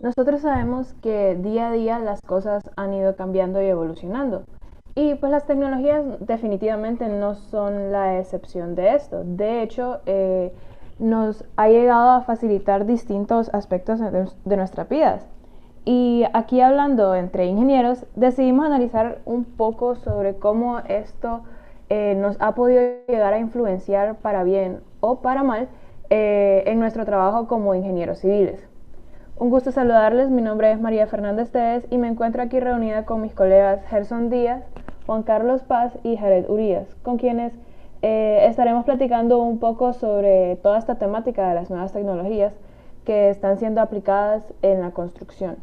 Nosotros sabemos que día a día las cosas han ido cambiando y evolucionando. Y pues las tecnologías definitivamente no son la excepción de esto. De hecho, nos ha llegado a facilitar distintos aspectos de nuestras vidas. Y aquí hablando entre ingenieros, decidimos analizar un poco sobre cómo esto nos ha podido llegar a influenciar para bien o para mal en nuestro trabajo como ingenieros civiles. Un gusto saludarles, mi nombre es María Fernández Tevez y me encuentro aquí reunida con mis colegas Gerson Díaz, Juan Carlos Paz y Jared Urias, con quienes estaremos platicando un poco sobre toda esta temática de las nuevas tecnologías que están siendo aplicadas en la construcción.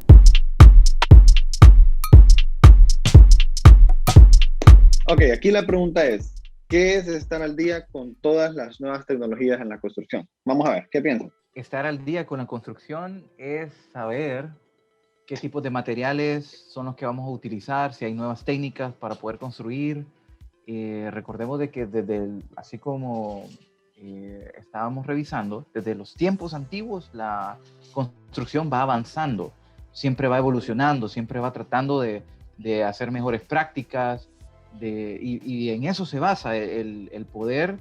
Ok, aquí la pregunta es, ¿qué es estar al día con todas las nuevas tecnologías en la construcción? Vamos a ver, ¿qué piensan? Estar al día con la construcción es saber qué tipos de materiales son los que vamos a utilizar, si hay nuevas técnicas para poder construir. Recordemos de que así como estábamos revisando, desde los tiempos antiguos la construcción va avanzando, siempre va evolucionando, siempre va tratando de hacer mejores prácticas, y en eso se basa el poder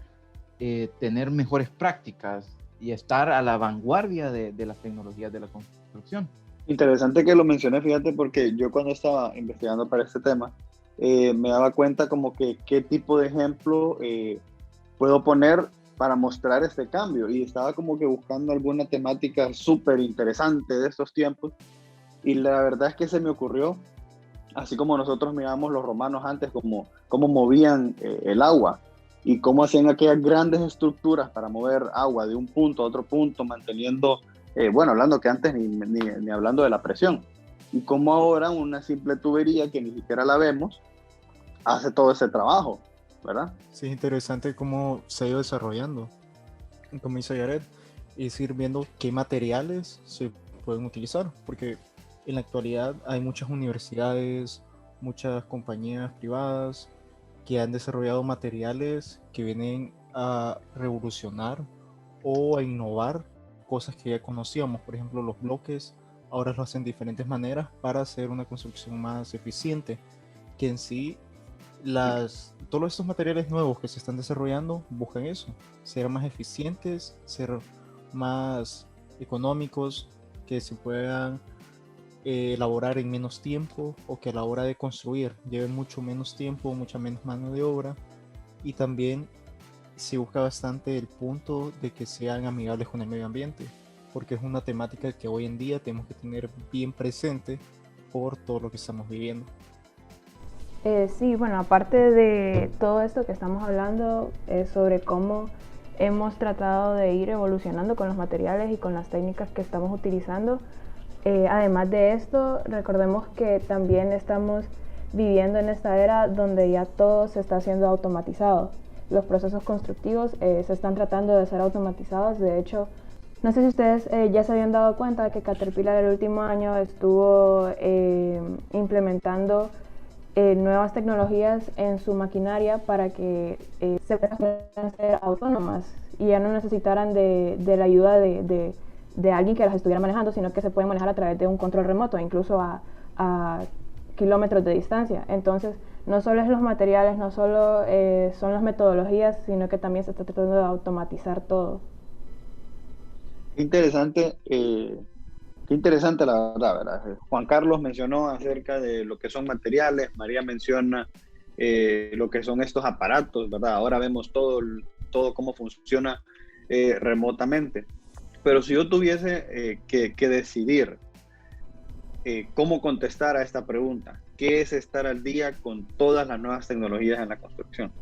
tener mejores prácticas y estar a la vanguardia de las tecnologías de la construcción. Interesante que lo mencioné, fíjate, porque yo cuando estaba investigando para este tema, me daba cuenta como que qué tipo de ejemplo puedo poner para mostrar este cambio. Y estaba como que buscando alguna temática súper interesante de estos tiempos. Y la verdad es que se me ocurrió, así como nosotros miramos los romanos antes, como cómo movían el agua y cómo hacían aquellas grandes estructuras para mover agua de un punto a otro punto, manteniendo, bueno, hablando que antes ni hablando de la presión, y cómo ahora una simple tubería que ni siquiera la vemos hace todo ese trabajo, ¿verdad? Sí, es interesante cómo se ha ido desarrollando. Como dice Jared, es ir viendo qué materiales se pueden utilizar, porque en la actualidad hay muchas universidades, muchas compañías privadas que han desarrollado materiales que vienen a revolucionar o a innovar cosas que ya conocíamos. Por ejemplo, los bloques ahora lo hacen de diferentes maneras para hacer una construcción más eficiente, que en sí todos estos materiales nuevos que se están desarrollando buscan eso, ser más eficientes, ser más económicos, que se puedan elaborar en menos tiempo o que a la hora de construir lleven mucho menos tiempo, mucha menos mano de obra, y también se busca bastante el punto de que sean amigables con el medio ambiente, porque es una temática que hoy en día tenemos que tener bien presente por todo lo que estamos viviendo. Sí, bueno, aparte de todo esto que estamos hablando, es sobre cómo hemos tratado de ir evolucionando con los materiales y con las técnicas que estamos utilizando. Además de esto, recordemos que también estamos viviendo en esta era donde ya todo se está haciendo automatizado. Los procesos constructivos se están tratando de ser automatizados. De hecho, no sé si ustedes ya se habían dado cuenta de que Caterpillar el último año estuvo implementando nuevas tecnologías en su maquinaria para que se puedan ser autónomas y ya no necesitaran de la ayuda de alguien que las estuviera manejando, sino que se pueden manejar a través de un control remoto, incluso a kilómetros de distancia. Entonces, no solo es los materiales, no solo son las metodologías, sino que también se está tratando de automatizar todo. Interesante, qué interesante la verdad, ¿verdad? Juan Carlos mencionó acerca de lo que son materiales, María menciona lo que son estos aparatos, ¿verdad? Ahora vemos todo cómo funciona remotamente. Pero si yo tuviese que decidir cómo contestar a esta pregunta, ¿qué es estar al día con todas las nuevas tecnologías en la construcción?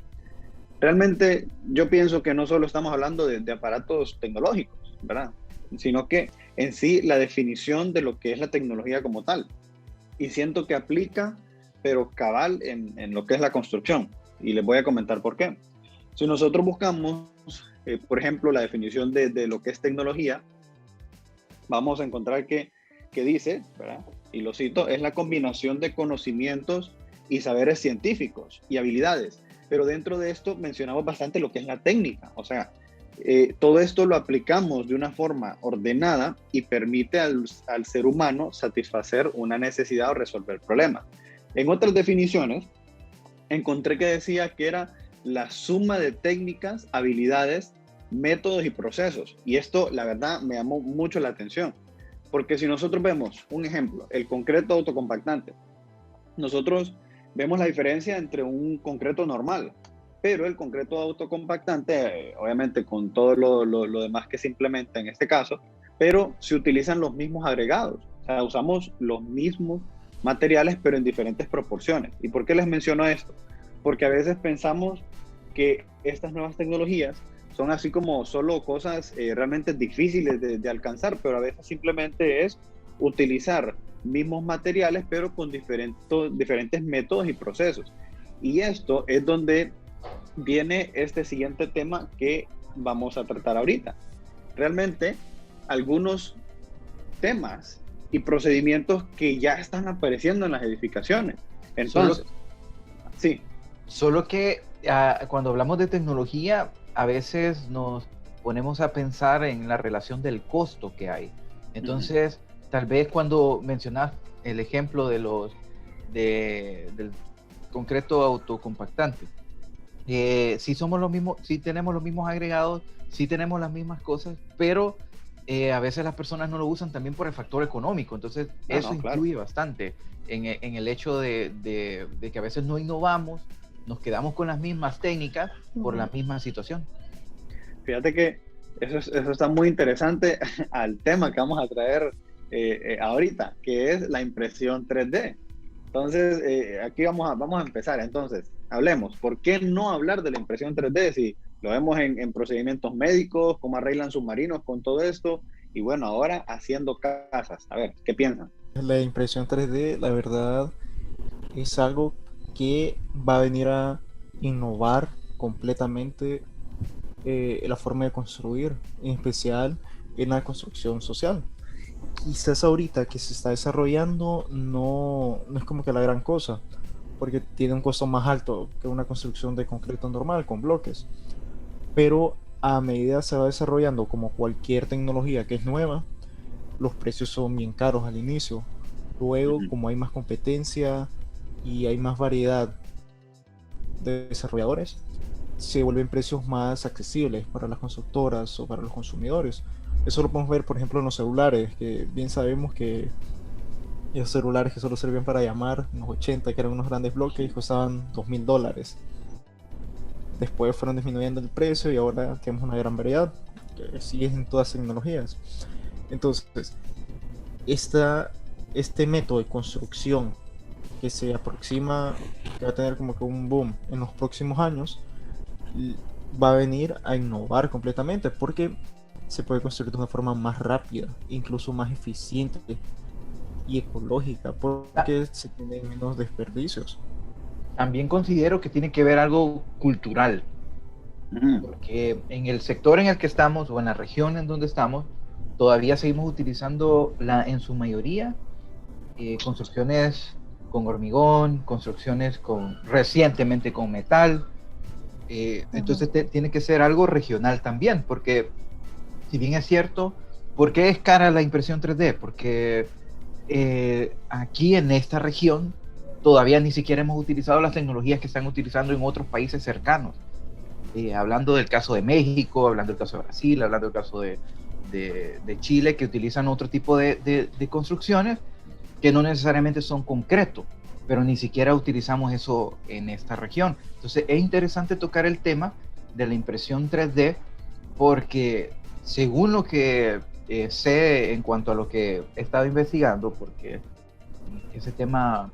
Realmente yo pienso que no solo estamos hablando de aparatos tecnológicos, ¿verdad? Sino que en sí la definición de lo que es la tecnología como tal. Y siento que aplica, pero cabal en lo que es la construcción. Y les voy a comentar por qué. Si nosotros buscamos, por ejemplo, la definición de lo que es tecnología, vamos a encontrar que dice, ¿verdad? Y lo cito, es la combinación de conocimientos y saberes científicos y habilidades. Pero dentro de esto mencionamos bastante lo que es la técnica. O sea, todo esto lo aplicamos de una forma ordenada y permite al ser humano satisfacer una necesidad o resolver problemas. En otras definiciones, encontré que decía que era la suma de técnicas, habilidades, métodos y procesos. Y esto, la verdad, me llamó mucho la atención. Porque si nosotros vemos un ejemplo, el concreto autocompactante, nosotros vemos la diferencia entre un concreto normal, pero el concreto autocompactante, obviamente con todo lo demás que se implementa en este caso, pero se utilizan los mismos agregados. O sea, usamos los mismos materiales, pero en diferentes proporciones. ¿Y por qué les menciono esto? Porque a veces pensamos que estas nuevas tecnologías son así como solo cosas realmente difíciles de alcanzar, pero a veces simplemente es utilizar mismos materiales, pero con diferentes métodos y procesos. Y esto es donde viene este siguiente tema que vamos a tratar ahorita. Realmente, algunos temas y procedimientos que ya están apareciendo en las edificaciones. Entonces, sí. Solo que cuando hablamos de tecnología, a veces nos ponemos a pensar en la relación del costo que hay. Entonces, tal vez cuando mencionas el ejemplo del concreto autocompactante, sí somos los mismos, sí tenemos los mismos agregados, sí tenemos las mismas cosas, pero a veces las personas no lo usan también por el factor económico. Entonces, eso influye bastante en el hecho de que a veces no innovamos, nos quedamos con las mismas técnicas por la misma situación. Fíjate que eso está muy interesante al tema que vamos a traer ahorita, que es la impresión 3D. Entonces, aquí vamos a empezar. Entonces, hablemos. ¿Por qué no hablar de la impresión 3D si lo vemos en procedimientos médicos, cómo arreglan submarinos con todo esto? Y bueno, ahora haciendo casas. A ver, ¿qué piensan? La impresión 3D, la verdad, es algo que va a venir a innovar completamente la forma de construir, en especial en la construcción social. Quizás ahorita que se está desarrollando no es como que la gran cosa, porque tiene un costo más alto que una construcción de concreto normal con bloques, pero a medida se va desarrollando, como cualquier tecnología que es nueva, los precios son bien caros al inicio. Luego, como hay más competencia y hay más variedad de desarrolladores, se vuelven precios más accesibles para las constructoras o para los consumidores. Eso lo podemos ver, por ejemplo, en los celulares, que bien sabemos que esos celulares que solo servían para llamar en los 80, que eran unos grandes bloques, costaban $2,000. Después fueron disminuyendo el precio y ahora tenemos una gran variedad, que sigue en todas las tecnologías. Entonces, este método de construcción que se aproxima, que va a tener como que un boom en los próximos años, va a venir a innovar completamente, porque se puede construir de una forma más rápida, incluso más eficiente y ecológica, porque se tienen menos desperdicios. También considero que tiene que ver algo cultural, porque en el sector en el que estamos o en la región en donde estamos, todavía seguimos utilizando en su mayoría construcciones con hormigón, construcciones recientemente con metal. Entonces tiene que ser algo regional también, porque si bien es cierto, ¿por qué es cara la impresión 3D? Porque aquí en esta región todavía ni siquiera hemos utilizado las tecnologías que están utilizando en otros países cercanos. Hablando del caso de México, hablando del caso de Brasil, hablando del caso de Chile, que utilizan otro tipo de construcciones que no necesariamente son concreto, pero ni siquiera utilizamos eso en esta región. Entonces es interesante tocar el tema de la impresión 3D, porque según lo que sé en cuanto a lo que he estado investigando, porque ese tema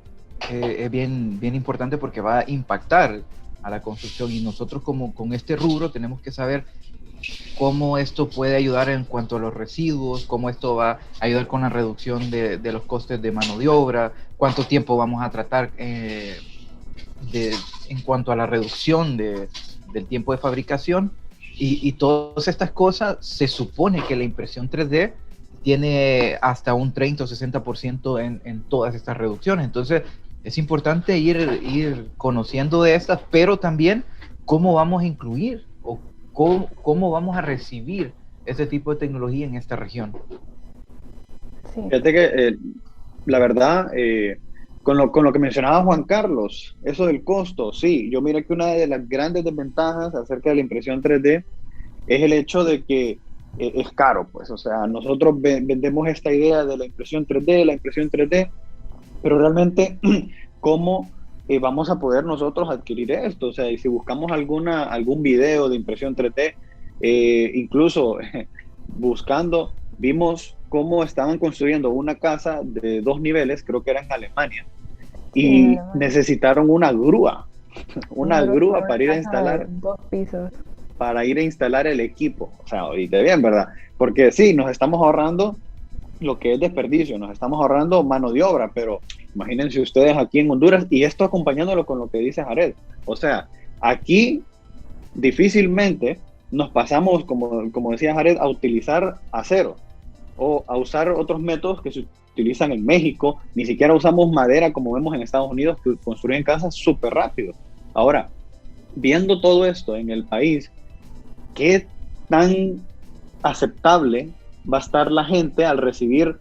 es bien importante porque va a impactar a la construcción, y nosotros como con este rubro tenemos que saber cómo esto puede ayudar en cuanto a los residuos, cómo esto va a ayudar con la reducción de los costes de mano de obra, cuánto tiempo vamos a tratar en cuanto a la reducción del tiempo de fabricación, y todas estas cosas. Se supone que la impresión 3D tiene hasta un 30 o 60% en todas estas reducciones. Entonces es importante ir conociendo de estas, pero también cómo vamos a incluir o cómo vamos a recibir ese tipo de tecnología en esta región. Sí. Fíjate que la verdad, con lo que mencionaba Juan Carlos, eso del costo, sí, yo mira que una de las grandes desventajas acerca de la impresión 3D es el hecho de que es caro, pues, o sea, nosotros vendemos esta idea de la impresión 3D, pero realmente, ¿cómo vamos a poder nosotros adquirir esto? O sea, y si buscamos algún video de impresión 3D, incluso buscando, vimos cómo estaban construyendo una casa de 2 niveles, creo que era en Alemania, Sí, en y Alemania. necesitaron una grúa Una para ir a casa instalar, de 2 pisos. el equipo. O sea, oíste bien, ¿verdad? Porque sí, nos estamos ahorrando lo que es desperdicio, nos estamos ahorrando mano de obra, pero imagínense ustedes aquí en Honduras, y esto acompañándolo con lo que dice Jared. O sea, aquí difícilmente nos pasamos, como decía Jared, a utilizar acero o a usar otros métodos que se utilizan en México. Ni siquiera usamos madera como vemos en Estados Unidos, que construyen casas súper rápido. Ahora, viendo todo esto en el país, ¿qué tan aceptable va a estar la gente al recibir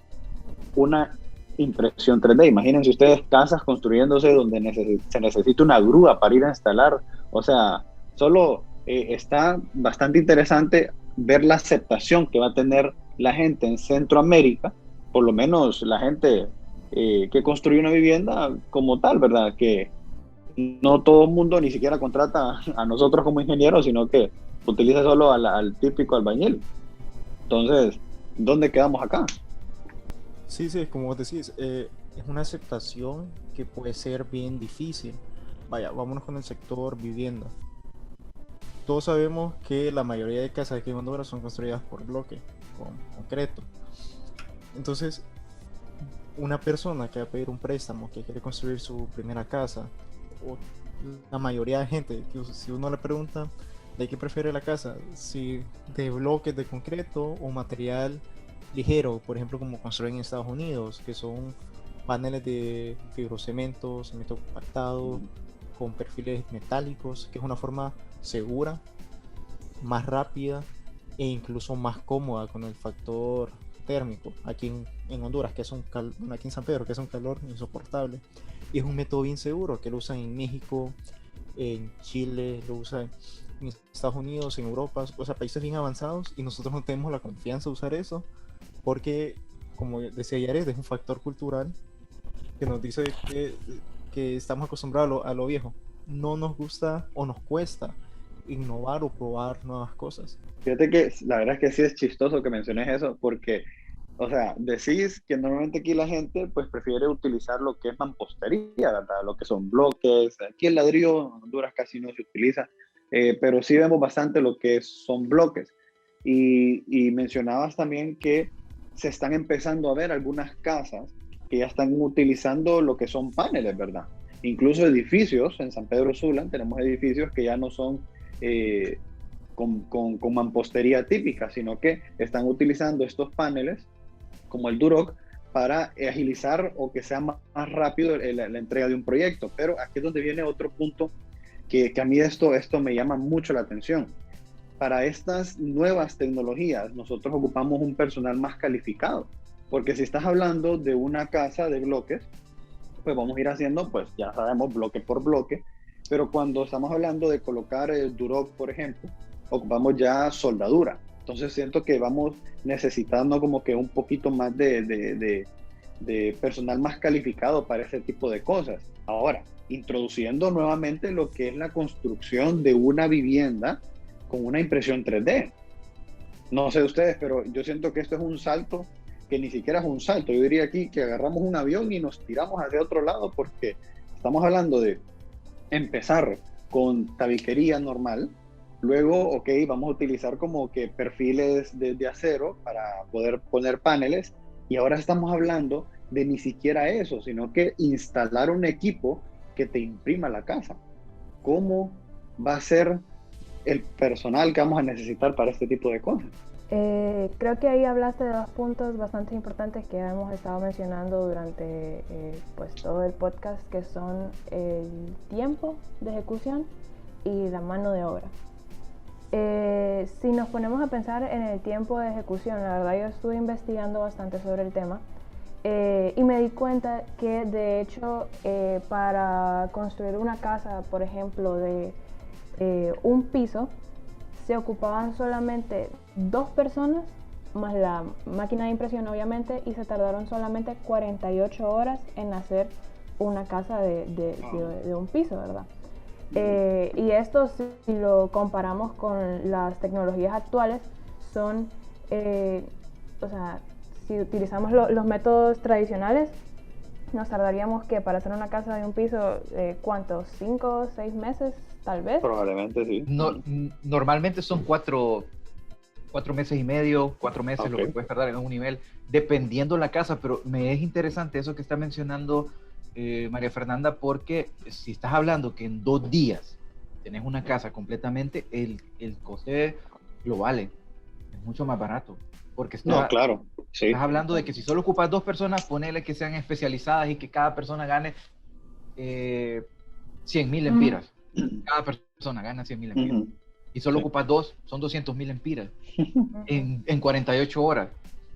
una impresión 3D? Imagínense ustedes casas construyéndose donde se necesita una grúa para ir a instalar. O sea, solo está bastante interesante ver la aceptación que va a tener la gente en Centroamérica, por lo menos la gente que construye una vivienda como tal, ¿verdad? Que no todo el mundo ni siquiera contrata a nosotros como ingenieros, sino que utiliza solo al típico albañil. Entonces, ¿dónde quedamos acá? Sí, sí, como vos decís, es una aceptación que puede ser bien difícil. Vaya, vámonos con el sector vivienda. Todos sabemos que la mayoría de casas aquí en Honduras son construidas por bloque, con concreto. Entonces, una persona que va a pedir un préstamo, que quiere construir su primera casa, o la mayoría de gente, que si uno le pregunta de qué prefiere la casa, si de bloques de concreto o material ligero, por ejemplo como construyen en Estados Unidos, que son paneles de fibrocemento, cemento compactado, con perfiles metálicos, que es una forma segura, más rápida e incluso más cómoda con el factor térmico aquí en Honduras, que es aquí en San Pedro, que es un calor insoportable, y es un método bien seguro que lo usan en México, en Chile, lo usan en Estados Unidos, en Europa, o sea, países bien avanzados, y nosotros no tenemos la confianza de usar eso porque, como decía Yared, es un factor cultural que nos dice que estamos acostumbrados a lo viejo. No nos gusta o nos cuesta innovar o probar nuevas cosas. Fíjate que la verdad es que sí es chistoso que menciones eso, porque, o sea, decís que normalmente aquí la gente pues prefiere utilizar lo que es mampostería, ¿verdad? Lo que son bloques. Aquí el ladrillo en Honduras casi no se utiliza, pero sí vemos bastante lo que son bloques. Y mencionabas también que se están empezando a ver algunas casas que ya están utilizando lo que son paneles, ¿verdad? Incluso edificios, en San Pedro Sula tenemos edificios que ya no son con mampostería típica, sino que están utilizando estos paneles como el Duroc para agilizar o que sea más rápido la entrega de un proyecto. Pero aquí es donde viene otro punto que a mí esto me llama mucho la atención. Para estas nuevas tecnologías, nosotros ocupamos un personal más calificado, porque si estás hablando de una casa de bloques, pues vamos a ir haciendo, pues ya sabemos, bloque por bloque, pero cuando estamos hablando de colocar el Duroc, por ejemplo, ocupamos ya soldadura. Entonces siento que vamos necesitando como que un poquito más de personal más calificado para ese tipo de cosas. Ahora, introduciendo nuevamente lo que es la construcción de una vivienda con una impresión 3D. No sé ustedes, pero yo siento que esto es un salto que ni siquiera es un salto. Yo diría aquí que agarramos un avión y nos tiramos hacia otro lado, porque estamos hablando de empezar con tabiquería normal, luego, ok, vamos a utilizar como que perfiles de acero para poder poner paneles, y ahora estamos hablando de ni siquiera eso, sino que instalar un equipo que te imprima la casa. ¿Cómo va a ser el personal que vamos a necesitar para este tipo de cosas? Creo que ahí hablaste de 2 puntos bastante importantes que hemos estado mencionando durante pues todo el podcast, que son el tiempo de ejecución y la mano de obra. Si nos ponemos a pensar en el tiempo de ejecución, la verdad yo estuve investigando bastante sobre el tema y me di cuenta que de hecho para construir una casa, por ejemplo, de un piso, se ocupaban solamente 2 personas más la máquina de impresión obviamente, y se tardaron solamente 48 horas en hacer una casa de un piso, ¿verdad? Y esto, si lo comparamos con las tecnologías actuales, son, o sea, si utilizamos los métodos tradicionales, nos tardaríamos que para hacer una casa de un piso, ¿cuánto? ¿5 o 6 meses tal vez? Probablemente sí. Normalmente son 4 meses y medio, 4 meses lo que puedes tardar en un nivel, dependiendo la casa, pero me es interesante eso que está mencionando María Fernanda, porque si estás hablando que en 2 días tenés una casa completamente, el coste lo vale, es mucho más barato, porque No, claro, sí. estás hablando de que si solo ocupas 2 personas, ponele que sean especializadas y que cada persona gane 100,000 lempiras, cada persona gana 100,000 lempiras. Y solo ocupas 2, son 200,000 lempiras en 48 horas.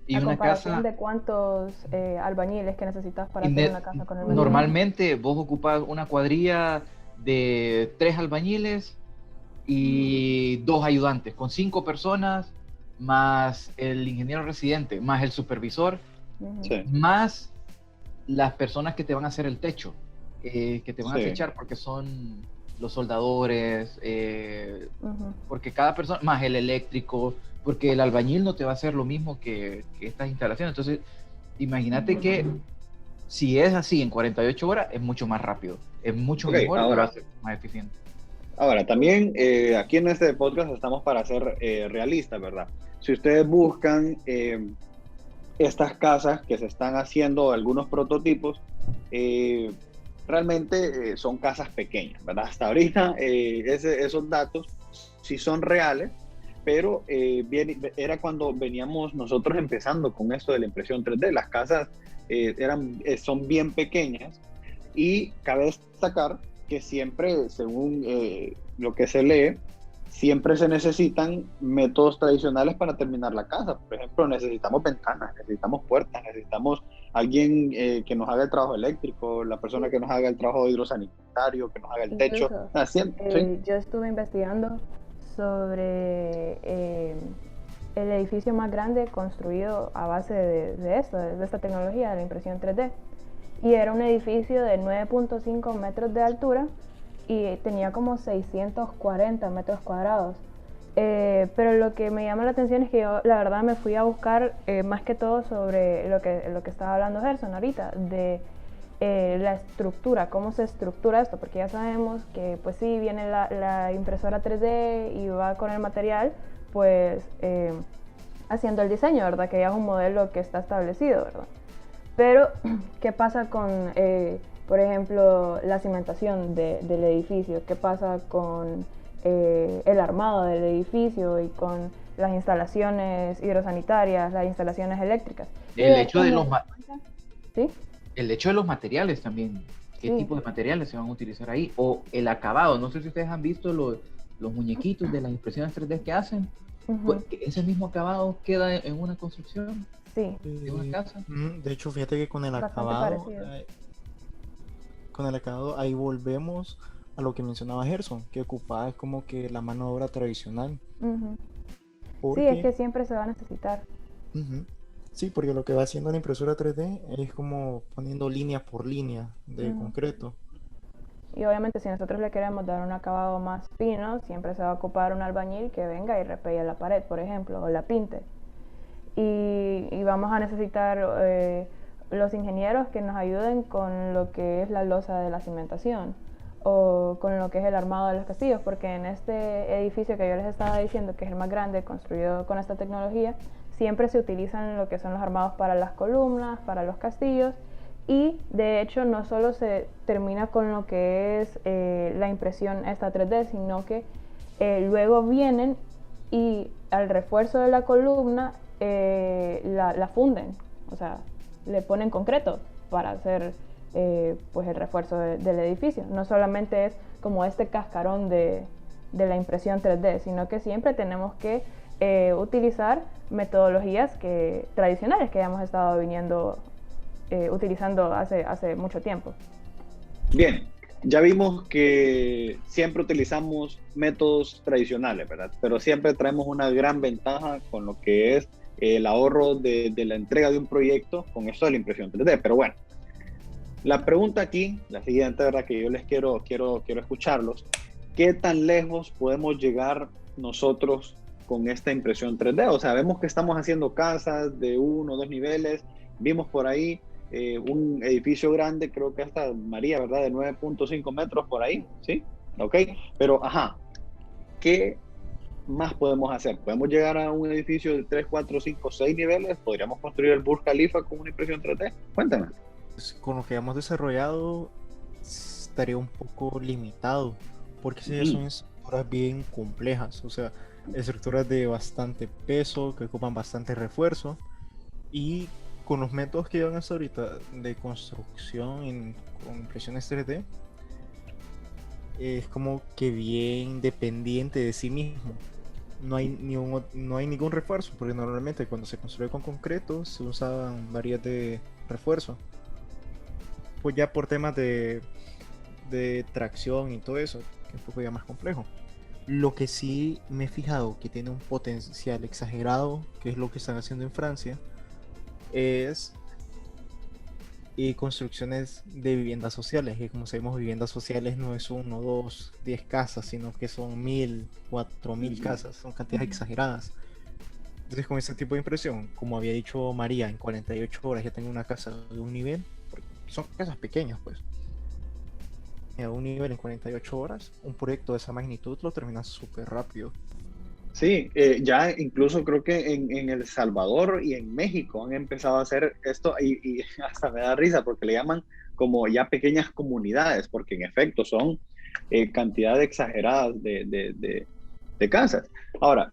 Y ¿A una comparación casa de cuántos albañiles que necesitas para hacer una casa con el material? Normalmente vos ocupas una cuadrilla de 3 albañiles y 2 ayudantes, con 5 personas, más el ingeniero residente, más el supervisor, más las personas que te van a hacer el techo, que te van a techar, porque son los soldadores, porque cada persona, más el eléctrico, porque el albañil no te va a hacer lo mismo que estas instalaciones. Entonces, imagínate que si es así en 48 horas, es mucho más rápido, es mucho mejor, y va a ser más eficiente. Ahora, también aquí en este podcast estamos para ser realistas, ¿verdad? Si ustedes buscan estas casas que se están haciendo, algunos prototipos, realmente son casas pequeñas, ¿verdad? Hasta ahorita esos datos sí son reales, pero era cuando veníamos nosotros empezando con esto de la impresión 3D. Las casas son bien pequeñas, y cabe destacar que siempre, según lo que se lee, siempre se necesitan métodos tradicionales para terminar la casa. Por ejemplo, necesitamos ventanas, necesitamos puertas, necesitamos alguien que nos haga el trabajo eléctrico, la persona que nos haga el trabajo hidrosanitario, que nos haga el techo. Yo estuve investigando sobre el edificio más grande construido a base de esta tecnología de la impresión 3D. Y era un edificio de 9.5 metros de altura y tenía como 640 metros cuadrados. Pero lo que me llama la atención es que yo, la verdad, me fui a buscar más que todo sobre lo que estaba hablando Gerson ahorita, de la estructura, cómo se estructura esto, porque ya sabemos que pues sí, viene la impresora 3D y va con el material, pues haciendo el diseño, ¿verdad? Que ya es un modelo que está establecido, ¿verdad? Pero, ¿qué pasa con, por ejemplo, la cimentación del edificio? ¿Qué pasa con el armado del edificio y con las instalaciones hidrosanitarias, las instalaciones eléctricas? El hecho de ¿Sí? El hecho de los materiales también. ¿Qué tipo de materiales se van a utilizar ahí? O el acabado. No sé si ustedes han visto los muñequitos de las impresiones 3D que hacen. Pues, ese mismo acabado queda en una construcción. Sí. De una casa. De hecho, fíjate que con el acabado ahí volvemos a lo que mencionaba Gerson, que ocupaba es como que la mano de obra tradicional. Sí, es que siempre se va a necesitar. Sí, porque lo que va haciendo la impresora 3D es como poniendo línea por línea de concreto. Y obviamente si nosotros le queremos dar un acabado más fino, siempre se va a ocupar un albañil que venga y repegue la pared, por ejemplo, o la pinte. Y vamos a necesitar los ingenieros que nos ayuden con lo que es la losa de la cimentación o con lo que es el armado de los castillos, porque en este edificio que yo les estaba diciendo, que es el más grande construido con esta tecnología, siempre se utilizan lo que son los armados para las columnas, para los castillos, y de hecho no solo se termina con lo que es la impresión esta 3D, sino que luego vienen y al refuerzo de la columna la funden, o sea, le ponen concreto para hacer pues el refuerzo del edificio. No solamente es como este cascarón de de la impresión 3D, sino que siempre tenemos que utilizar metodologías tradicionales que hemos estado utilizando hace mucho tiempo. Bien, ya vimos que siempre utilizamos métodos tradicionales, ¿verdad? Pero siempre traemos una gran ventaja con lo que es el ahorro de la entrega de un proyecto con esto de la impresión 3D. Pero bueno, la pregunta aquí, la siguiente, ¿verdad? Que yo les quiero escucharlos. ¿Qué tan lejos podemos llegar nosotros con esta impresión 3D? O sea, vemos que estamos haciendo casas de 1 o 2 niveles. Vimos por ahí un edificio grande, creo que hasta María, ¿verdad? De 9.5 metros por ahí, ¿sí? Ok, pero ajá, ¿qué más podemos hacer? ¿Podemos llegar a un edificio de 3, 4, 5, 6 niveles? ¿Podríamos construir el Burj Khalifa con una impresión 3D? Cuéntame. Con lo que hemos desarrollado estaría un poco limitado, porque sí, son estructuras bien complejas, o sea, estructuras de bastante peso, que ocupan bastante refuerzo, y con los métodos que llevan hasta ahorita de construcción con impresiones 3D, es como que bien dependiente de sí mismo. No hay ningún refuerzo, porque normalmente cuando se construye con concreto se usaban varias de refuerzo. Pues ya por temas de tracción y todo eso, que es un poco ya más complejo. Lo que sí me he fijado que tiene un potencial exagerado, que es lo que están haciendo en Francia, es construcciones de viviendas sociales, que como sabemos viviendas sociales no es 1, 2, 10 casas, sino que son 1000, 4000 casas, son cantidades exageradas. Entonces con ese tipo de impresión, como había dicho María, en 48 horas ya tengo una casa de un nivel, son casas pequeñas pues, a un nivel en 48 horas, un proyecto de esa magnitud lo terminas súper rápido. Sí, ya incluso creo que en El Salvador y en México han empezado a hacer esto y hasta me da risa porque le llaman como ya pequeñas comunidades, porque en efecto son cantidades exageradas de casas. Ahora,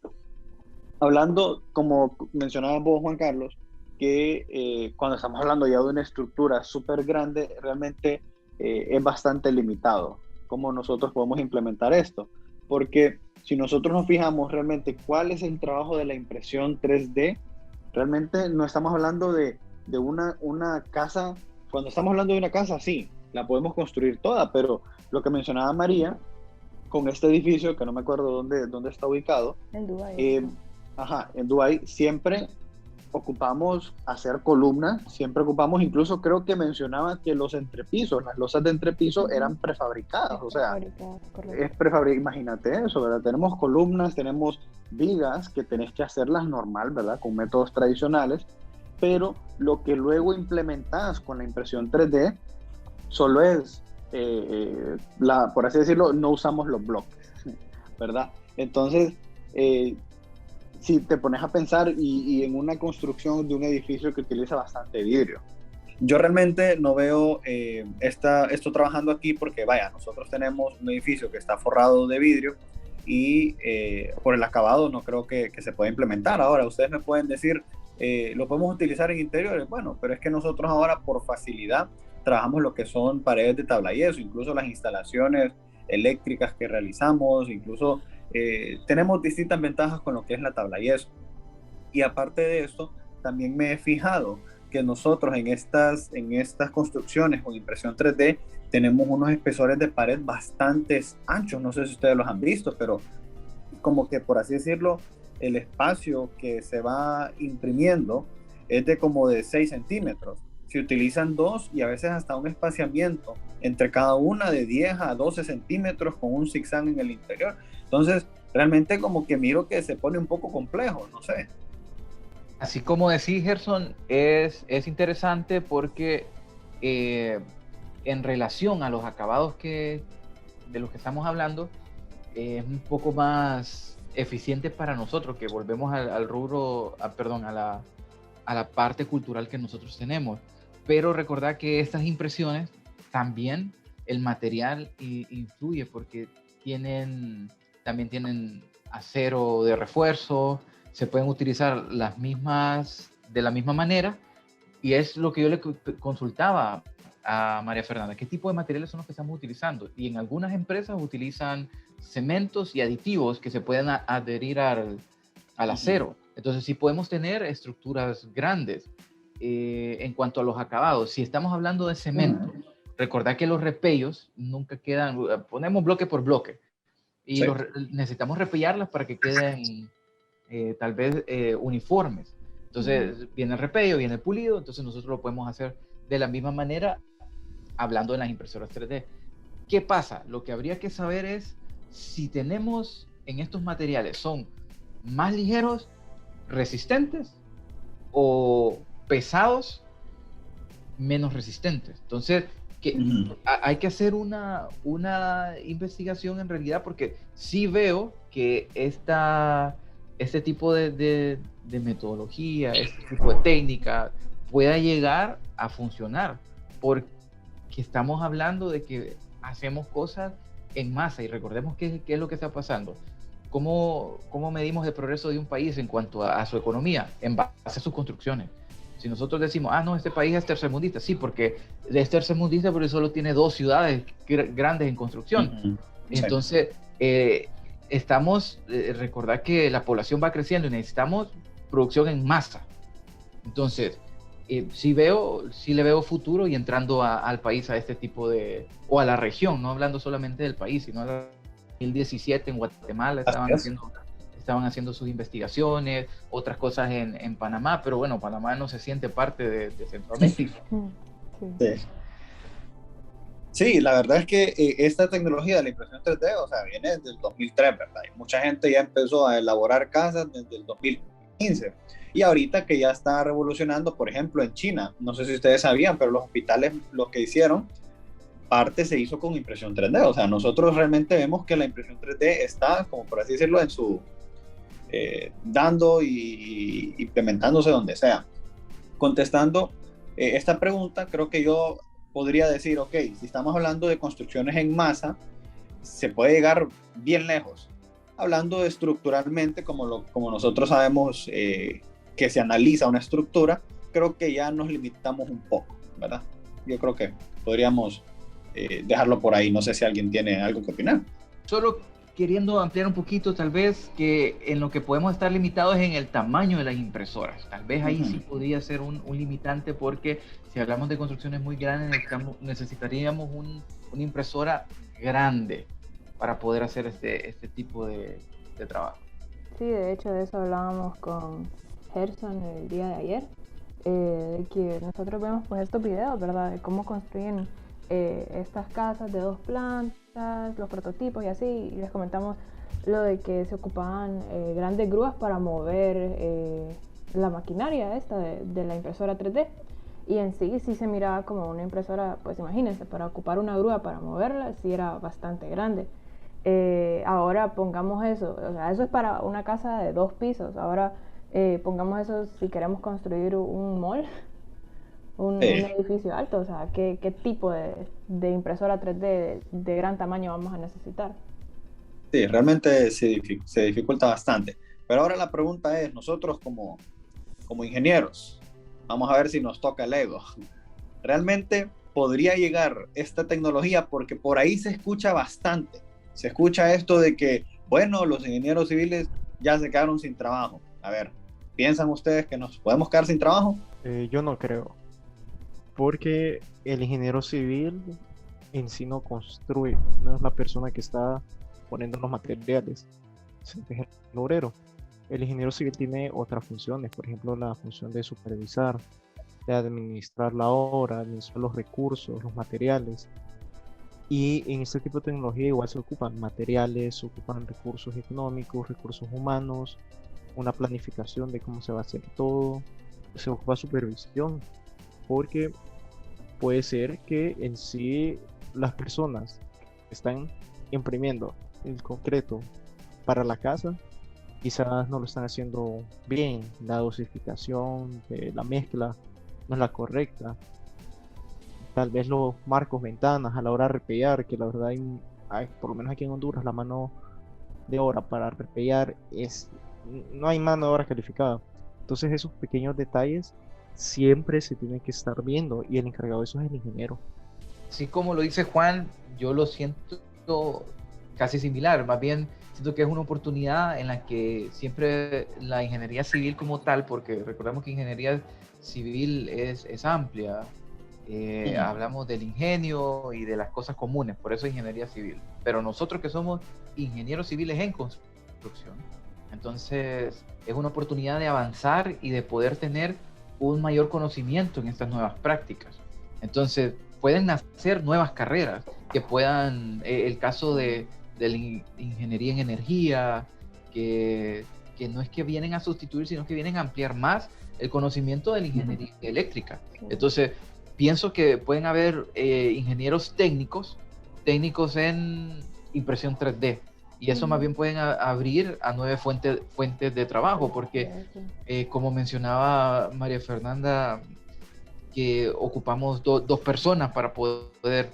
hablando, como mencionabas vos, Juan Carlos, que cuando estamos hablando ya de una estructura súper grande, realmente es bastante limitado cómo nosotros podemos implementar esto. Porque si nosotros nos fijamos realmente cuál es el trabajo de la impresión 3D, realmente no estamos hablando de una casa. Cuando estamos hablando de una casa, sí, la podemos construir toda, pero lo que mencionaba María, con este edificio, que no me acuerdo dónde está ubicado, En Dubái. En Dubái siempre ocupamos hacer columnas, siempre ocupamos, incluso creo que mencionaba que los entrepisos, las losas de entrepiso eran prefabricadas, o sea, es prefabricado, imagínate eso, ¿verdad? Tenemos columnas, tenemos vigas que tenés que hacerlas normal, ¿verdad? Con métodos tradicionales, pero lo que luego implementás con la impresión 3D solo es, por así decirlo, no usamos los bloques, ¿verdad? Entonces, si te pones a pensar y en una construcción de un edificio que utiliza bastante vidrio. Yo realmente no veo esto trabajando aquí porque, vaya, nosotros tenemos un edificio que está forrado de vidrio y por el acabado no creo que se pueda implementar. Ahora, ustedes me pueden decir, ¿lo podemos utilizar en interiores? Bueno, pero es que nosotros ahora por facilidad trabajamos lo que son paredes de tabla yeso, incluso las instalaciones eléctricas que realizamos, incluso tenemos distintas ventajas con lo que es la tabla yeso. Y aparte de esto, también me he fijado que nosotros en estas construcciones con impresión 3D tenemos unos espesores de pared bastante anchos, no sé si ustedes los han visto, pero como que por así decirlo, el espacio que se va imprimiendo es de como de 6 centímetros. Se utilizan 2 y a veces hasta un espaciamiento entre cada una de 10 a 12 centímetros con un zigzag en el interior. Entonces, realmente como que miro que se pone un poco complejo, no sé. Así como decís, Gerson, es interesante porque en relación a los acabados de los que estamos hablando, es un poco más eficiente para nosotros, que volvemos al rubro, a la parte cultural que nosotros tenemos. Pero recordad que estas impresiones también el material influye porque también tienen acero de refuerzo, se pueden utilizar las mismas de la misma manera, y es lo que yo le consultaba a María Fernanda, ¿qué tipo de materiales son los que estamos utilizando? Y en algunas empresas utilizan cementos y aditivos que se pueden adherir al acero. Entonces sí podemos tener estructuras grandes. En cuanto a los acabados, si estamos hablando de cemento, recordad que los repellos nunca quedan, ponemos bloque por bloque, y Sí. necesitamos repellarlas para que queden tal vez uniformes. Entonces viene el repello, viene el pulido, entonces nosotros lo podemos hacer de la misma manera hablando en las impresoras 3D. ¿Qué pasa? Lo que habría que saber es si tenemos en estos materiales, ¿son más ligeros, resistentes, o pesados, menos resistentes? Entonces, hay que hacer una investigación en realidad, porque sí veo que este tipo de metodología, este tipo de técnica pueda llegar a funcionar, porque estamos hablando de que hacemos cosas en masa, y recordemos qué es lo que está pasando. ¿Cómo medimos el progreso de un país en cuanto a su economía? En base a sus construcciones. Si nosotros decimos, no, este país es tercermundista, sí, porque es tercermundista, pero solo tiene 2 ciudades grandes en construcción. Entonces, recordar que la población va creciendo y necesitamos producción en masa. Entonces, sí le veo futuro y entrando al país, a este tipo o a la región, no hablando solamente del país, sino a la 2017 en Guatemala estaban haciendo sus investigaciones, otras cosas en Panamá, pero bueno, Panamá no se siente parte de Centroamérica. Sí, la verdad es que esta tecnología de la impresión 3D, o sea, viene desde el 2003, ¿verdad? Y mucha gente ya empezó a elaborar casas desde el 2015. Y ahorita que ya está revolucionando, por ejemplo, en China, no sé si ustedes sabían, pero los hospitales, lo que hicieron, parte se hizo con impresión 3D. O sea, nosotros realmente vemos que la impresión 3D está, como por así decirlo, en su dando y implementándose donde sea. Contestando esta pregunta, creo que yo podría decir, ok, si estamos hablando de construcciones en masa, se puede llegar bien lejos. Hablando estructuralmente, como nosotros sabemos que se analiza una estructura, creo que ya nos limitamos un poco, ¿verdad? Yo creo que podríamos dejarlo por ahí. No sé si alguien tiene algo que opinar. Solo queriendo ampliar un poquito, tal vez, que en lo que podemos estar limitados es en el tamaño de las impresoras. Tal vez ahí sí podría ser un limitante, porque si hablamos de construcciones muy grandes, necesitaríamos una impresora grande para poder hacer este tipo de trabajo. Sí, de hecho de eso hablábamos con Gerson el día de ayer, que nosotros vemos pues estos videos, ¿verdad? De cómo construyen estas casas de 2 plantas, los prototipos y así, y les comentamos lo de que se ocupaban grandes grúas para mover la maquinaria esta de la impresora 3D, y en sí se miraba como una impresora, pues imagínense, para ocupar una grúa para moverla, sí era bastante grande. Ahora pongamos eso, o sea, eso es para una casa de 2 pisos, ahora pongamos eso si queremos construir un mall, un edificio alto, o sea, ¿qué tipo de impresora 3D de gran tamaño vamos a necesitar? Sí, realmente se dificulta bastante. Pero ahora la pregunta es, nosotros como ingenieros, vamos a ver si nos toca el ego. ¿Realmente podría llegar esta tecnología? Porque por ahí se escucha bastante. Se escucha esto de que, bueno, los ingenieros civiles ya se quedaron sin trabajo. A ver, ¿piensan ustedes que nos podemos quedar sin trabajo? Yo no creo. Porque el ingeniero civil en sí no construye, no es la persona que está poniendo los materiales, es el obrero. El ingeniero civil tiene otras funciones, por ejemplo la función de supervisar, de administrar la obra, administrar los recursos, los materiales. Y en este tipo de tecnología igual se ocupan materiales, se ocupan recursos económicos, recursos humanos, una planificación de cómo se va a hacer todo, se ocupa supervisión, porque puede ser que en sí las personas que están imprimiendo el concreto para la casa quizás no lo están haciendo bien, la dosificación de la mezcla no es la correcta, tal vez los marcos, ventanas a la hora de repellar, que la verdad por lo menos aquí en Honduras la mano de obra para repellar no hay mano de obra calificada. Entonces esos pequeños detalles siempre se tiene que estar viendo y el encargado de eso es el ingeniero. Así como lo dice Juan, yo lo siento casi similar, más bien siento que es una oportunidad en la que siempre la ingeniería civil como tal, porque recordemos que ingeniería civil es amplia, hablamos del ingenio y de las cosas comunes, por eso ingeniería civil, pero nosotros que somos ingenieros civiles en construcción, entonces es una oportunidad de avanzar y de poder tener un mayor conocimiento en estas nuevas prácticas. Entonces pueden nacer nuevas carreras que puedan, el caso de la ingeniería en energía, que no es que vienen a sustituir, sino que vienen a ampliar más el conocimiento de la ingeniería eléctrica. Entonces, pienso que pueden haber ingenieros técnicos en impresión 3D, y eso más bien pueden abrir a nuevas fuentes de trabajo, porque como mencionaba María Fernanda, que ocupamos dos personas para poder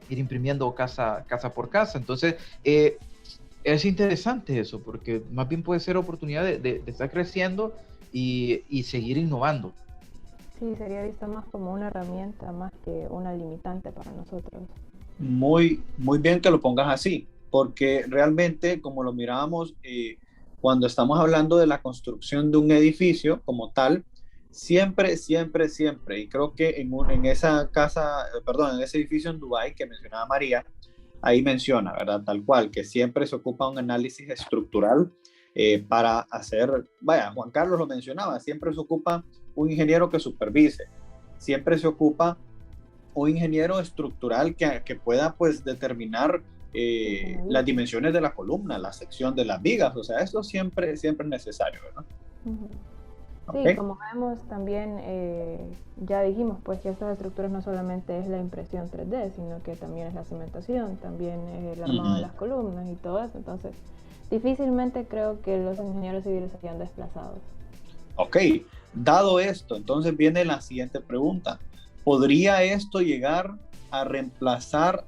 ir imprimiendo casa por casa. Entonces, es interesante eso, porque más bien puede ser oportunidad de estar creciendo y seguir innovando. Sí, sería visto más como una herramienta más que una limitante para nosotros. Muy, muy bien que lo pongas así, porque realmente, como lo mirábamos, cuando estamos hablando de la construcción de un edificio como tal, siempre, y creo que en esa casa, perdón, en ese edificio en Dubái que mencionaba María, ahí menciona, ¿verdad? Tal cual, que siempre se ocupa un análisis estructural para hacer, vaya, Juan Carlos lo mencionaba, siempre se ocupa un ingeniero que supervise, siempre se ocupa un ingeniero estructural que pueda pues determinar las dimensiones de la columna, la sección de las vigas, o sea, eso siempre es necesario, ¿verdad? Sí, okay. Como vemos también, ya dijimos pues que estas estructuras no solamente es la impresión 3D, sino que también es la cimentación, también es el armado de las columnas y todo eso, entonces difícilmente creo que los ingenieros civiles serían desplazados. Ok, dado esto, entonces viene la siguiente pregunta. ¿Podría esto llegar a reemplazar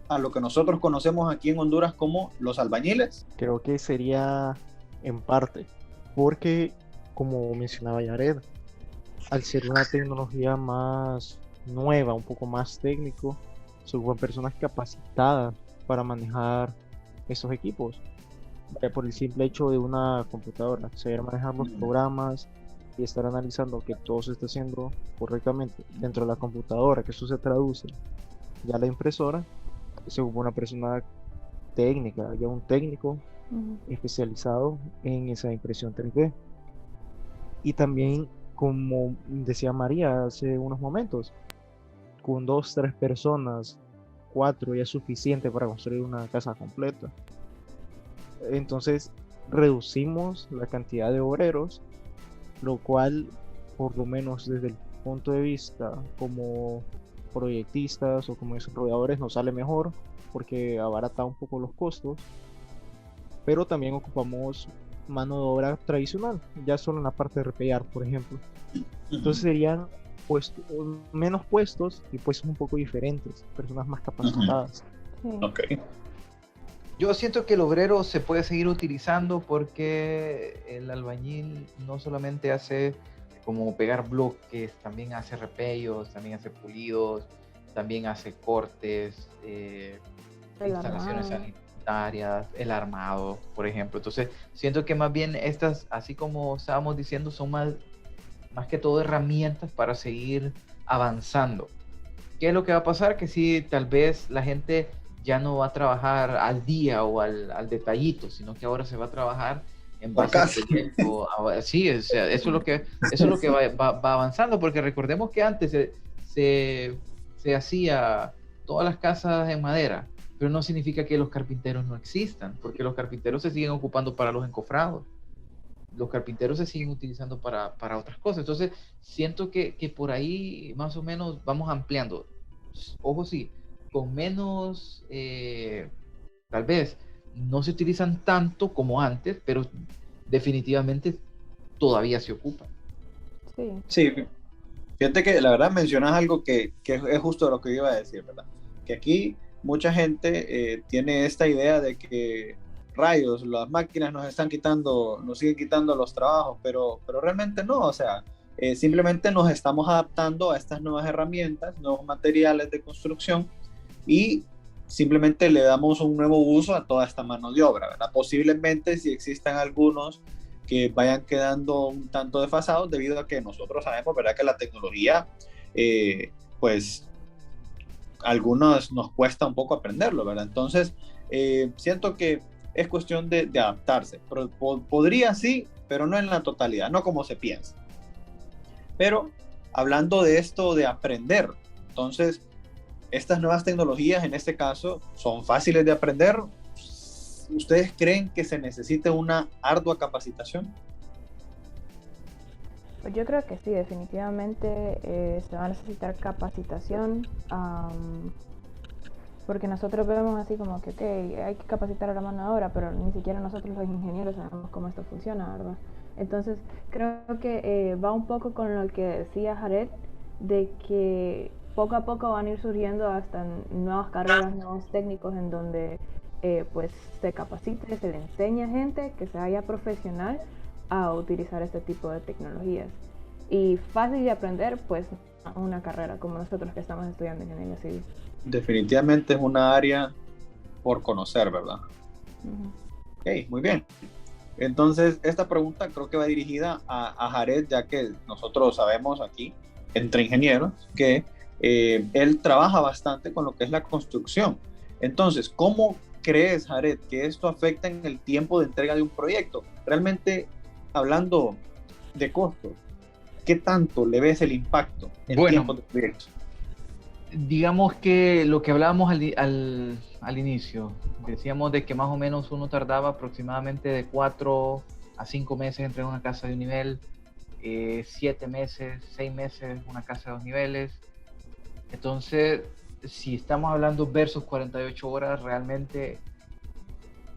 a lo que nosotros conocemos aquí en Honduras como los albañiles? Creo que sería en parte, porque como mencionaba Yared, al ser una tecnología más nueva, un poco más técnico, se ocupan personas capacitadas para manejar esos equipos. Por el simple hecho de una computadora, saber manejar los programas y estar analizando que todo se esté haciendo correctamente dentro de la computadora, que eso se traduce ya a la impresora, se ocupa una persona técnica, ya un técnico especializado en esa impresión 3D. Y también, como decía María hace unos momentos, con 2, 3 personas, 4 ya es suficiente para construir una casa completa. Entonces reducimos la cantidad de obreros, lo cual, por lo menos desde el punto de vista como proyectistas o como desarrolladores, nos sale mejor porque abarata un poco los costos, pero también ocupamos mano de obra tradicional, ya solo en la parte de repellar, por ejemplo. Entonces serían menos puestos y puestos un poco diferentes, personas más capacitadas. Okay. Yo siento que el obrero se puede seguir utilizando porque el albañil no solamente hace como pegar bloques, también hace repellos, también hace pulidos, también hace cortes, instalaciones sanitarias, el armado, por ejemplo. Entonces, siento que más bien estas, así como estábamos diciendo, son más que todo herramientas para seguir avanzando. ¿Qué es lo que va a pasar? Que sí, tal vez la gente ya no va a trabajar al día o al detallito, sino que ahora se va a trabajar en base al proyecto. Sí, o sea, eso es lo que va avanzando, porque recordemos que antes se hacía todas las casas en madera, pero no significa que los carpinteros no existan, porque los carpinteros se siguen ocupando para los encofrados, los carpinteros se siguen utilizando para otras cosas. Entonces siento que por ahí más o menos vamos ampliando. Ojo, sí, con menos, tal vez no se utilizan tanto como antes, pero definitivamente todavía se ocupan. Sí, fíjate que la verdad mencionas algo que es justo lo que iba a decir, ¿verdad? Que aquí mucha gente tiene esta idea de que rayos, las máquinas nos siguen quitando los trabajos, pero realmente no, o sea, simplemente nos estamos adaptando a estas nuevas herramientas, nuevos materiales de construcción y simplemente le damos un nuevo uso a toda esta mano de obra, ¿verdad? Posiblemente si existan algunos que vayan quedando un tanto desfasados debido a que nosotros sabemos, ¿verdad?, que la tecnología, pues, algunos nos cuesta un poco aprenderlo, ¿verdad? Entonces, siento que es cuestión de adaptarse. Podría sí, pero no en la totalidad, no como se piensa. Pero hablando de esto de aprender, entonces, estas nuevas tecnologías en este caso son fáciles de aprender. ¿Ustedes creen que se necesite una ardua capacitación? Pues yo creo que sí, definitivamente se va a necesitar capacitación, porque nosotros vemos así como que, ok, hay que capacitar a la mano de obra, pero ni siquiera nosotros los ingenieros sabemos cómo esto funciona, ¿verdad? Entonces, creo que va un poco con lo que decía Jared, de que poco a poco van a ir surgiendo hasta nuevas carreras, nuevos técnicos en donde pues se capacite, se le enseña a gente que se haya profesional a utilizar este tipo de tecnologías. Y fácil de aprender, pues una carrera como nosotros que estamos estudiando ingeniería civil. Definitivamente es una área por conocer, ¿verdad? Ok, muy bien. Entonces, esta pregunta creo que va dirigida a Jared, ya que nosotros sabemos aquí, entre ingenieros, que él trabaja bastante con lo que es la construcción. Entonces, ¿cómo crees, Jared, que esto afecta en el tiempo de entrega de un proyecto? Realmente, hablando de costos, ¿qué tanto le ves el impacto en tiempo de proyecto? Digamos que lo que hablábamos al inicio, decíamos de que más o menos uno tardaba aproximadamente de 4 a 5 meses entre una casa de un nivel, 7 meses, 6 meses una casa de 2 niveles. Entonces, si estamos hablando versus 48 horas, realmente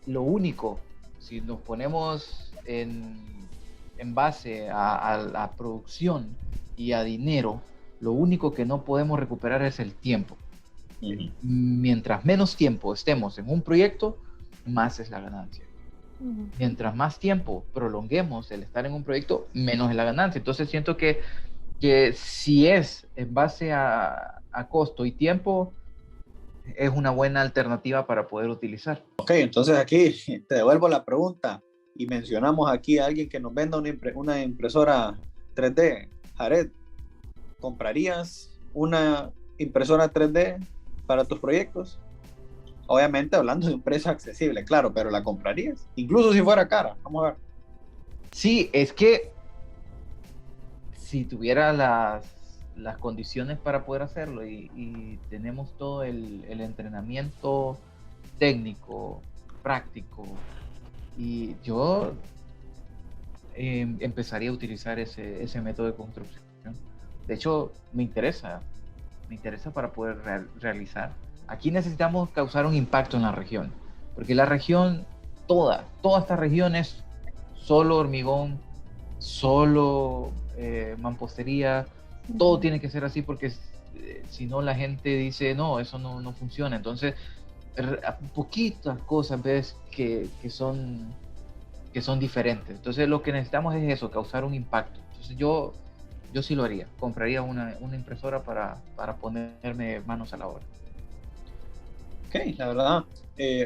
lo único, si nos ponemos en base a la producción y a dinero, lo único que no podemos recuperar es el tiempo. Mientras menos tiempo estemos en un proyecto, más es la ganancia. Mientras más tiempo prolonguemos el estar en un proyecto, menos es la ganancia. Entonces siento que si es en base a costo y tiempo, es una buena alternativa para poder utilizar. Ok, entonces aquí te devuelvo la pregunta y mencionamos aquí a alguien que nos venda una impresora 3D. Jared, ¿comprarías una impresora 3D para tus proyectos? Obviamente hablando de un precio accesible, claro, pero ¿la comprarías? Incluso si fuera cara, vamos a ver. Sí, es que si tuviera las condiciones para poder hacerlo y tenemos todo el entrenamiento técnico, práctico, y yo empezaría a utilizar ese método de construcción. De hecho, me interesa para poder realizar. Aquí necesitamos causar un impacto en la región, porque la región, toda esta región es solo hormigón, solo mampostería, todo tiene que ser así porque si no la gente dice, no, eso no funciona. Entonces, poquitas cosas ves que son diferentes. Entonces, lo que necesitamos es eso, causar un impacto. Entonces, yo sí lo haría, compraría una impresora para ponerme manos a la obra. Ok, la verdad,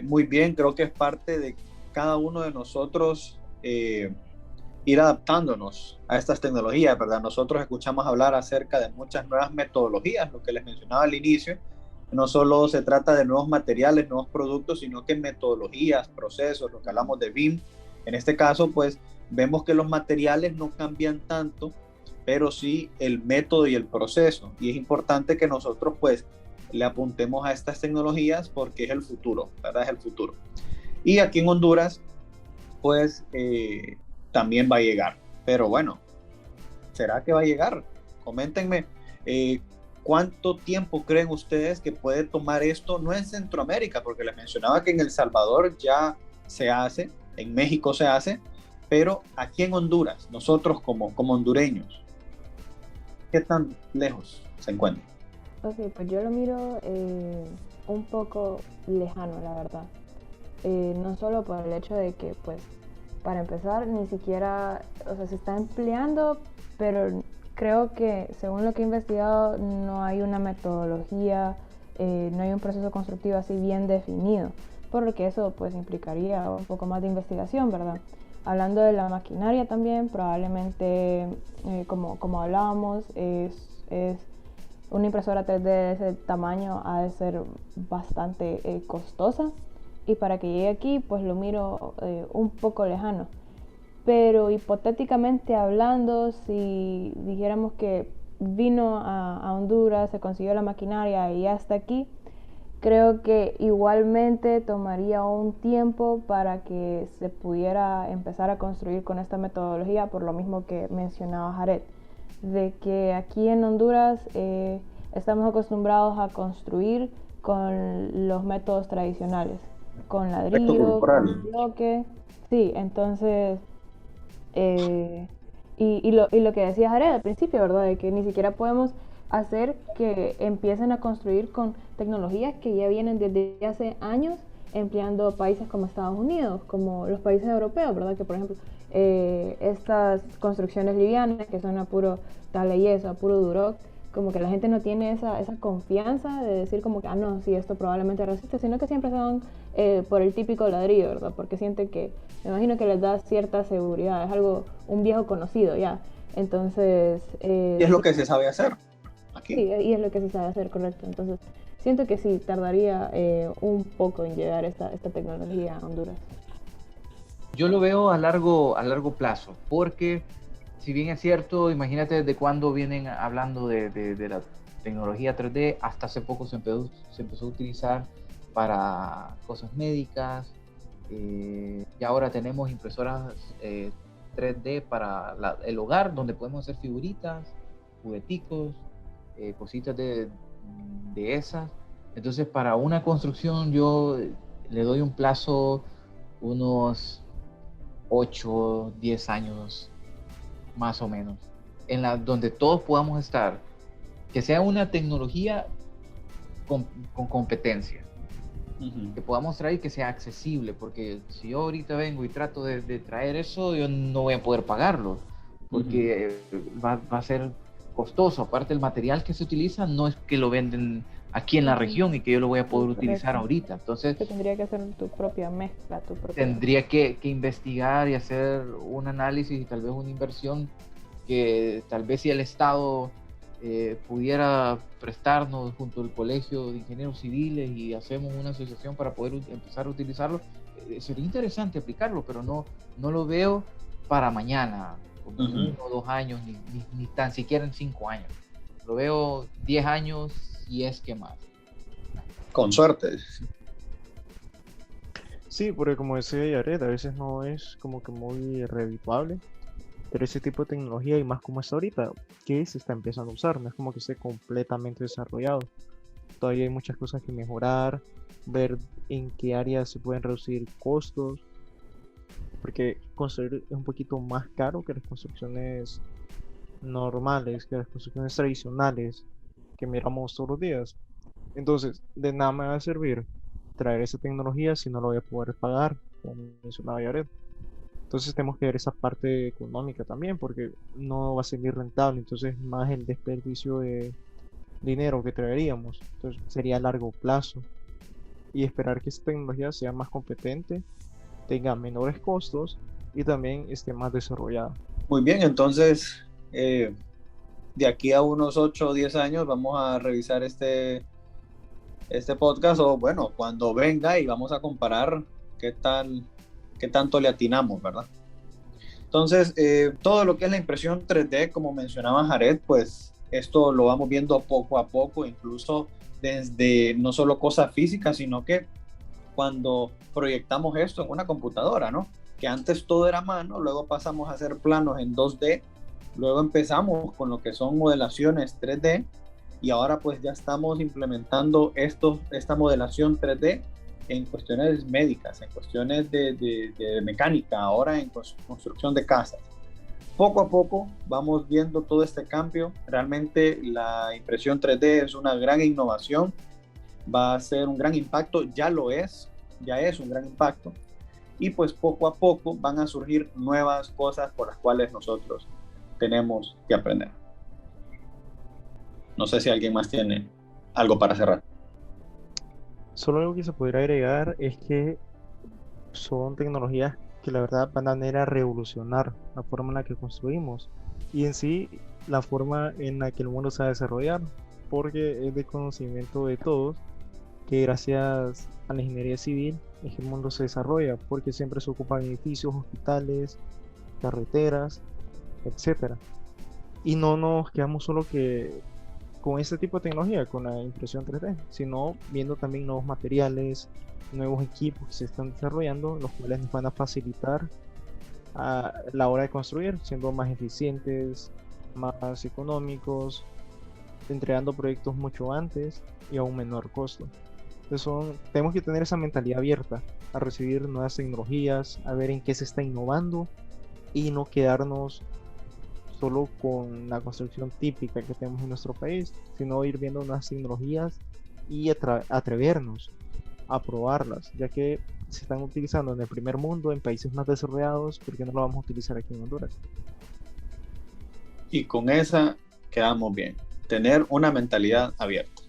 muy bien, creo que es parte de cada uno de nosotros ir adaptándonos a estas tecnologías, ¿verdad? Nosotros escuchamos hablar acerca de muchas nuevas metodologías, lo que les mencionaba al inicio. No solo se trata de nuevos materiales, nuevos productos, sino que metodologías, procesos, lo que hablamos de BIM. En este caso, pues, vemos que los materiales no cambian tanto, pero sí el método y el proceso. Y es importante que nosotros, pues, le apuntemos a estas tecnologías porque es el futuro, ¿verdad? Es el futuro. Y aquí en Honduras, pues, también va a llegar. Pero bueno, ¿será que va a llegar? Coméntenme, ¿cuánto tiempo creen ustedes que puede tomar esto? No en Centroamérica, porque les mencionaba que en El Salvador ya se hace, en México se hace, pero aquí en Honduras, nosotros como hondureños, ¿qué tan lejos se encuentra? Ok, pues yo lo miro un poco lejano, la verdad. No solo por el hecho de que, pues, para empezar, ni siquiera, o sea, se está empleando, pero creo que según lo que he investigado no hay una metodología, no hay un proceso constructivo así bien definido, por lo que eso pues implicaría un poco más de investigación, ¿verdad? Hablando de la maquinaria también, probablemente, como hablábamos, es una impresora 3D de ese tamaño ha de ser bastante costosa, y para que llegue aquí pues lo miro un poco lejano. Pero hipotéticamente hablando, si dijéramos que vino a Honduras, se consiguió la maquinaria y ya está aquí, creo que igualmente tomaría un tiempo para que se pudiera empezar a construir con esta metodología, por lo mismo que mencionaba Jared, de que aquí en Honduras estamos acostumbrados a construir con los métodos tradicionales, con ladrillo, con bloque. Sí, entonces, y lo que decía Jared al principio, ¿verdad? De que ni siquiera podemos hacer que empiecen a construir con tecnologías que ya vienen desde hace años empleando países como Estados Unidos, como los países europeos, ¿verdad? Que por ejemplo estas construcciones livianas que son a puro tabla y yeso, a puro duroc, como que la gente no tiene esa confianza de decir como que, no, sí, esto probablemente resiste, sino que siempre se van por el típico ladrillo, ¿verdad? Porque sienten que, me imagino que les da cierta seguridad, es algo, un viejo conocido ya. Entonces... y es lo que se sabe hacer aquí. Sí, y es lo que se sabe hacer, correcto. Entonces, siento que sí, tardaría un poco en llegar esta tecnología a Honduras. Yo lo veo a largo plazo, porque si bien es cierto, imagínate desde cuándo vienen hablando de la tecnología 3D, hasta hace poco se empezó a utilizar para cosas médicas, y ahora tenemos impresoras 3D para el hogar, donde podemos hacer figuritas, jugueticos, cositas de esas. Entonces, para una construcción yo le doy un plazo, unos 8, 10 años más o menos, donde todos podamos estar, que sea una tecnología con competencia, que podamos traer y que sea accesible, porque si yo ahorita vengo y trato de traer eso, yo no voy a poder pagarlo, porque va a ser costoso. Aparte, el material que se utiliza no es que lo venden aquí en la región y que yo lo voy a poder utilizar ahorita. Entonces, que tendría que hacer tu propia mezcla, tendría que investigar y hacer un análisis y tal vez una inversión que tal vez si el Estado pudiera prestarnos junto al Colegio de Ingenieros Civiles y hacemos una asociación para poder empezar a utilizarlo, sería interesante aplicarlo, pero no lo veo para mañana, como 1 o 2 años, ni tan siquiera en 5 años. Lo veo 10 años y es que más. Con suerte. Sí, porque como decía Yaret, a veces no es como que muy redituable, pero ese tipo de tecnología, y más como está ahorita, que se está empezando a usar, no es como que esté completamente desarrollado. Todavía hay muchas cosas que mejorar, ver en qué áreas se pueden reducir costos, porque construir es un poquito más caro que las construcciones normales, que las construcciones tradicionales que miramos todos los días. Entonces, de nada me va a servir traer esa tecnología si no lo voy a poder pagar, como mencionaba Yaret. Entonces tenemos que ver esa parte económica también, porque no va a ser rentable, entonces más el desperdicio de dinero que traeríamos. Entonces sería a largo plazo, y esperar que esta tecnología sea más competente, tenga menores costos y también esté más desarrollada. Muy bien, entonces de aquí a unos 8 o 10 años vamos a revisar este podcast, o bueno, cuando venga, y vamos a comparar qué tanto le atinamos, ¿verdad? Entonces, todo lo que es la impresión 3D, como mencionaba Jared, pues esto lo vamos viendo poco a poco, incluso desde no solo cosas físicas, sino que cuando proyectamos esto en una computadora, ¿no? Que antes todo era a mano, luego pasamos a hacer planos en 2D, luego empezamos con lo que son modelaciones 3D, y ahora pues ya estamos implementando esta modelación 3D en cuestiones médicas, en cuestiones de mecánica, ahora en construcción de casas. Poco a poco vamos viendo todo este cambio. Realmente la impresión 3D es una gran innovación, va a ser un gran impacto, ya es un gran impacto, y pues poco a poco van a surgir nuevas cosas por las cuales nosotros tenemos que aprender. No sé si alguien más tiene algo para cerrar. Solo algo que se podría agregar es que son tecnologías que la verdad van a venir a revolucionar la forma en la que construimos y en sí la forma en la que el mundo se va a desarrollar, porque es de conocimiento de todos que gracias a la ingeniería civil es que el mundo se desarrolla, porque siempre se ocupan edificios, hospitales, carreteras, etcétera. Y no nos quedamos solo que con este tipo de tecnología, con la impresión 3D, sino viendo también nuevos materiales, nuevos equipos que se están desarrollando, los cuales nos van a facilitar a la hora de construir, siendo más eficientes, más económicos, entregando proyectos mucho antes y a un menor costo. Entonces tenemos que tener esa mentalidad abierta a recibir nuevas tecnologías, a ver en qué se está innovando y no quedarnos solo con la construcción típica que tenemos en nuestro país, sino ir viendo nuevas tecnologías y atrevernos a probarlas, ya que se están utilizando en el primer mundo, en países más desarrollados, ¿por qué no lo vamos a utilizar aquí en Honduras? Y con esa quedamos bien. Tener una mentalidad abierta.